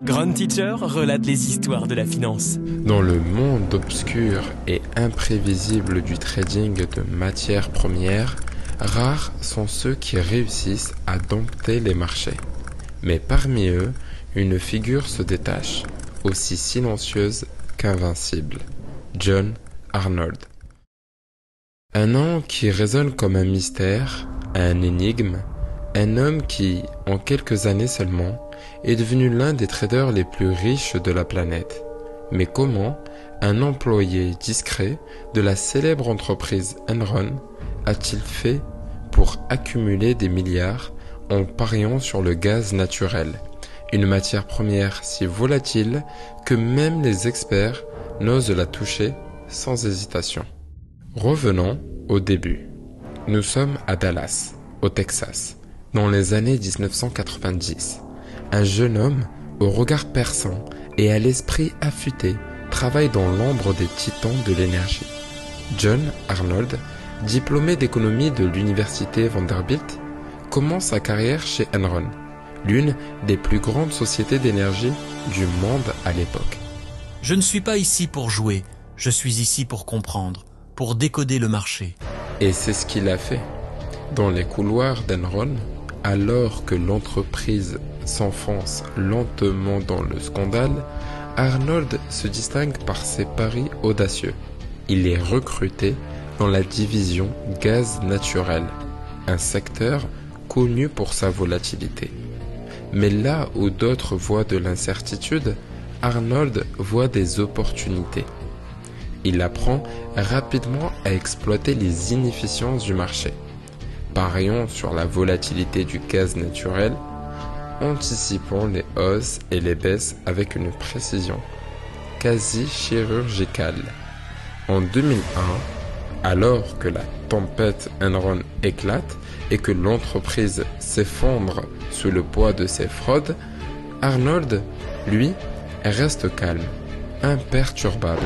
Grand Teacher relate les histoires de la finance. Dans le monde obscur et imprévisible du trading de matières premières, rares sont ceux qui réussissent à dompter les marchés. Mais parmi eux, une figure se détache, aussi silencieuse qu'invincible. John Arnold. Un nom qui résonne comme un mystère, un énigme, un homme qui, en quelques années seulement, est devenu l'un des traders les plus riches de la planète. Mais comment un employé discret de la célèbre entreprise Enron a-t-il fait pour accumuler des milliards en pariant sur le gaz naturel, une matière première si volatile que même les experts n'osent la toucher sans hésitation? Revenons au début. Nous sommes à Dallas, au Texas, dans les années 1990. Un jeune homme au regard perçant et à l'esprit affûté travaille dans l'ombre des titans de l'énergie. John Arnold, diplômé d'économie de l'université Vanderbilt, commence sa carrière chez Enron, l'une des plus grandes sociétés d'énergie du monde à l'époque. Je ne suis pas ici pour jouer, je suis ici pour comprendre, pour décoder le marché. Et c'est ce qu'il a fait. Dans les couloirs d'Enron, alors que l'entreprise s'enfonce lentement dans le scandale, Arnold se distingue par ses paris audacieux. Il est recruté dans la division gaz naturel, un secteur connu pour sa volatilité. Mais là où d'autres voient de l'incertitude, Arnold voit des opportunités. Il apprend rapidement à exploiter les inefficiences du marché, pariant sur la volatilité du gaz naturel, anticipant les hausses et les baisses avec une précision quasi chirurgicale. En 2001, alors que la tempête Enron éclate et que l'entreprise s'effondre sous le poids de ses fraudes, Arnold, lui, reste calme, imperturbable.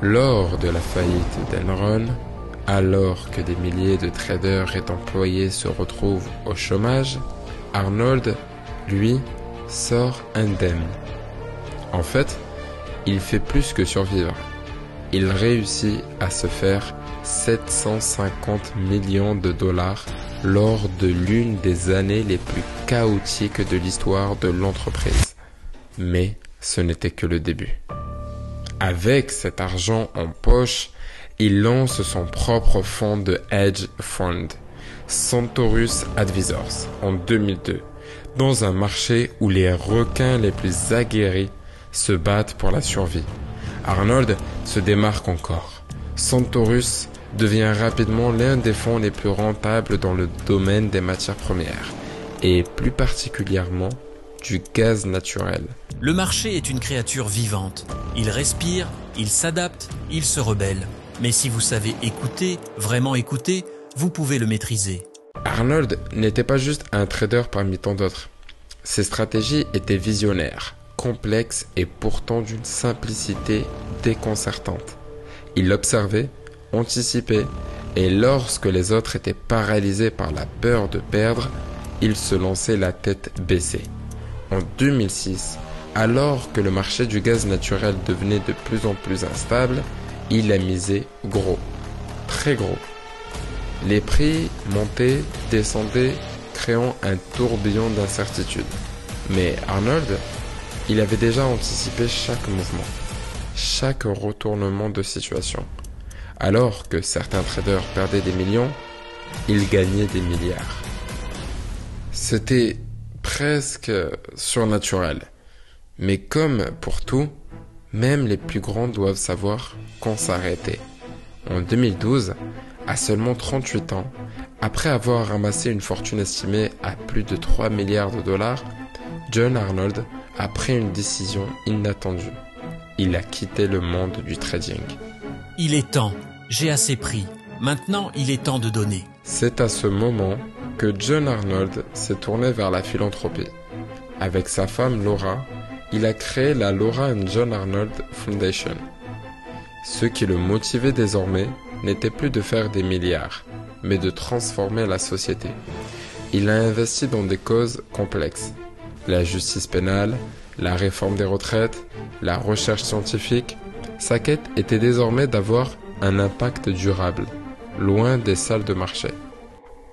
Lors de la faillite d'Enron, alors que des milliers de traders et d'employés se retrouvent au chômage, Arnold, lui, sort indemne. En fait, il fait plus que survivre. Il réussit à se faire 750 millions de dollars lors de l'une des années les plus chaotiques de l'histoire de l'entreprise. Mais ce n'était que le début. Avec cet argent en poche, il lance son propre fonds de hedge fund, Centaurus Advisors, en 2002, dans un marché où les requins les plus aguerris se battent pour la survie. Arnold se démarque encore. Centaurus devient rapidement l'un des fonds les plus rentables dans le domaine des matières premières, et plus particulièrement du gaz naturel. Le marché est une créature vivante. Il respire, il s'adapte, il se rebelle. Mais si vous savez écouter, vraiment écouter, vous pouvez le maîtriser. Arnold n'était pas juste un trader parmi tant d'autres. Ses stratégies étaient visionnaires, complexes et pourtant d'une simplicité déconcertante. Il observait, anticipait, et lorsque les autres étaient paralysés par la peur de perdre, il se lançait la tête baissée. En 2006, alors que le marché du gaz naturel devenait de plus en plus instable, il a misé gros, très gros. Les prix montaient, descendaient, créant un tourbillon d'incertitude. Mais Arnold, il avait déjà anticipé chaque mouvement, chaque retournement de situation. Alors que certains traders perdaient des millions, il gagnait des milliards. C'était presque surnaturel. Mais comme pour tout, même les plus grands doivent savoir quand s'arrêter. En 2012, à seulement 38 ans, après avoir ramassé une fortune estimée à plus de 3 milliards de dollars, John Arnold a pris une décision inattendue. Il a quitté le monde du trading. Il est temps, j'ai assez pris. Maintenant, il est temps de donner. C'est à ce moment que John Arnold s'est tourné vers la philanthropie. Avec sa femme Laura, il a créé la Laura and John Arnold Foundation. Ce qui le motivait désormais n'était plus de faire des milliards, mais de transformer la société. Il a investi dans des causes complexes, la justice pénale, la réforme des retraites, la recherche scientifique, sa quête était désormais d'avoir un impact durable, loin des salles de marché.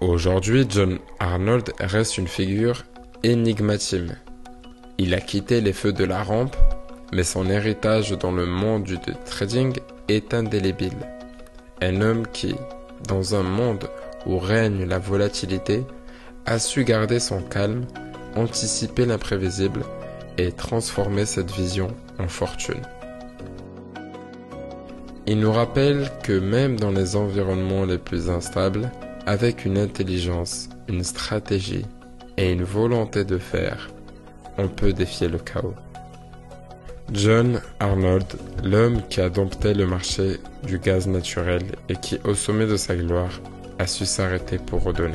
Aujourd'hui, John Arnold reste une figure énigmatique. Il a quitté les feux de la rampe, mais son héritage dans le monde du trading est indélébile. Un homme qui, dans un monde où règne la volatilité, a su garder son calme, anticiper l'imprévisible et transformer cette vision en fortune. Il nous rappelle que même dans les environnements les plus instables, avec une intelligence, une stratégie et une volonté de faire, on peut défier le chaos. John Arnold, l'homme qui a dompté le marché du gaz naturel et qui, au sommet de sa gloire, a su s'arrêter pour redonner.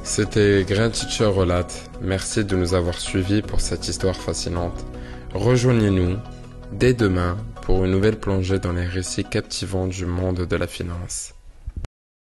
C'était Grand Teacher Relate. Merci de nous avoir suivis pour cette histoire fascinante. Rejoignez-nous dès demain pour une nouvelle plongée dans les récits captivants du monde de la finance.